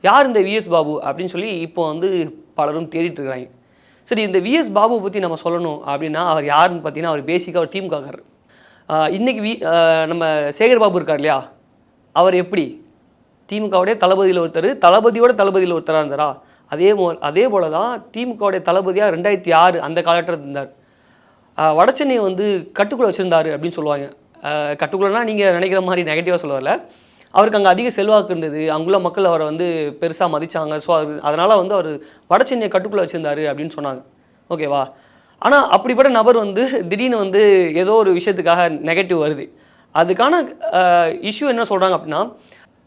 யார் இந்த விஎஸ் பாபு அப்படின்னு சொல்லி இப்போ வந்து பலரும் தேடிட்டு இருக்காங்க. சரி, இந்த விஎஸ் பாபு பற்றி நம்ம சொல்லணும் அப்படின்னா அவர் யாருன்னு பார்த்தீங்கன்னா, அவர் பேசிக்காக ஒரு திமுககாரர். இன்னைக்கு நம்ம சேகர் பாபு இருக்கார் இல்லையா, அவர் எப்படி திமுகவுடைய தளபதியில் ஒருத்தர், தளபதியோட தளபதியில் ஒருத்தராக இருந்தாரா, அதே போல தான் திமுகவுடைய தளபதியாக 2006 அந்த காலகட்டத்தில் இருந்தார். வடசென்னையை வந்து கட்டுக்குள்ளே வச்சுருந்தார் அப்படின்னு சொல்லுவாங்க. கட்டுக்குள்ளனா நீங்கள் நினைக்கிற மாதிரி நெகட்டிவாக சொல்ல வரல. அவருக்கு அங்கே அதிக செல்வாக்கு இருந்தது, அங்குள்ள மக்கள் அவரை வந்து பெருசாக மதித்தாங்க. ஸோ அதனால் வந்து அவர் வடசென்னையை கட்டுக்குள்ளே வச்சுருந்தார் அப்படின்னு சொன்னாங்க. ஓகேவா? ஆனால் அப்படிப்பட்ட நபர் வந்து திடீர்னு வந்து ஏதோ ஒரு விஷயத்துக்காக நெகட்டிவ் வருது. அதுக்கான இஷ்யூ என்ன சொல்கிறாங்க அப்படின்னா,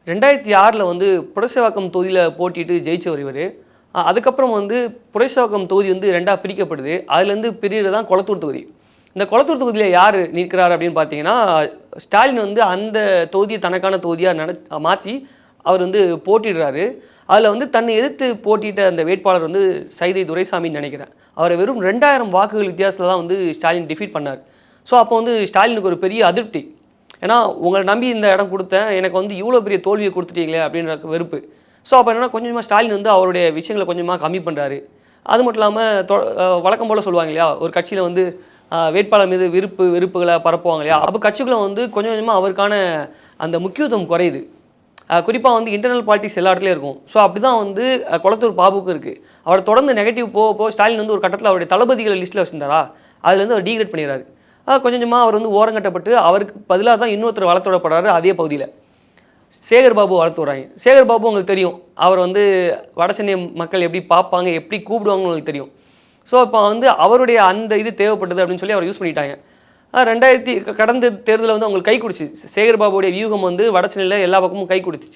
2006 வந்து புரசைவாக்கம் தொகுதியில் போட்டிட்டு ஜெயிச்சவர் இவர். அதுக்கப்புறம் வந்து புரசைவாக்கம் தொகுதி வந்து 2ஆக பிரிக்கப்படுது. அதுலேருந்து பிரிகிறது தான் கொளத்தூர் தொகுதி. இந்த கொளத்தூர் தொகுதியில் யார் நிற்கிறார் அப்படின்னு பார்த்தீங்கன்னா, ஸ்டாலின் வந்து அந்த தொகுதியை தனக்கான தொகுதியாக மாற்றி அவர் வந்து போட்டிடுறாரு. அதில் வந்து தன்னை எதிர்த்து போட்டியிட்ட அந்த வேட்பாளர் வந்து சைதை துரைசாமின்னு நினைக்கிறேன். அவரை வெறும் 2000 வாக்குகள் வித்தியாசத்தில் தான் வந்து ஸ்டாலின் டிஃபீட் பண்ணார். ஸோ அப்போ வந்து ஸ்டாலினுக்கு ஒரு பெரிய அதிருப்தி. ஏன்னா உங்களை நம்பி இந்த இடம் கொடுத்தேன், எனக்கு வந்து இவ்வளோ பெரிய தோல்வியை கொடுத்துட்டீங்களே அப்படின்ற வெறுப்பு. ஸோ அப்போ என்னென்னா கொஞ்சமாக ஸ்டாலின் வந்து அவருடைய விஷயங்களை கொஞ்சமாக கம்மி பண்ணுறாரு. அது மட்டும் இல்லாமல் வழக்கம் போல் சொல்லுவாங்க இல்லையா, ஒரு கட்சியில் வந்து வேட்பாளர் மீது வெறுப்புகளை பரப்புவாங்க இல்லையா, அப்போ கட்சிக்குள்ளே வந்து கொஞ்சம் கொஞ்சமாக அவருக்கான அந்த முக்கியத்துவம் குறையுது. குறிப்பாக வந்து இன்டர்னல் பாலிட்டிக்ஸ் எல்லா இடத்துலையும் இருக்கும். ஸோ அப்படி தான் வந்து கொளத்தூர் பாபுக்கு இருக்குது. அவர் தொடர்ந்து நெகட்டிவ் போக ஸ்டாலின் வந்து ஒரு கட்டத்தில் அவருடைய தளபதிகள் லிஸ்ட்டில் வச்சுருந்தாரா, அதுலேருந்து அவர் டீக்ரேட் பண்ணிடுறாரு. கொஞ்சம் கொஞ்சமாக அவர் வந்து ஓரங்கட்டப்பட்டு அவருக்கு பதிலாக தான் இன்னொருத்தர் வளர்த்துவிடப்படுறாரு. அதே பகுதியில் சேகர் பாபு வளர்த்து விட்றாங்க. சேகர் பாபு உங்களுக்கு தெரியும், அவர் வந்து வடசென்னை மக்கள் எப்படி பார்ப்பாங்க, எப்படி கூப்பிடுவாங்கன்னு உங்களுக்கு தெரியும். ஸோ இப்போ வந்து அவருடைய அந்த இது தேவைப்பட்டது அப்படின்னு சொல்லி அவர் யூஸ் பண்ணிட்டாங்க. கடந்த தேர்தலில் வந்து அவங்களுக்கு கை கொடுத்துச்சு. சேகர் பாபுடைய வியூகம் வந்து வடசென்னையில் எல்லா பக்கமும் கை கொடுத்துச்சு.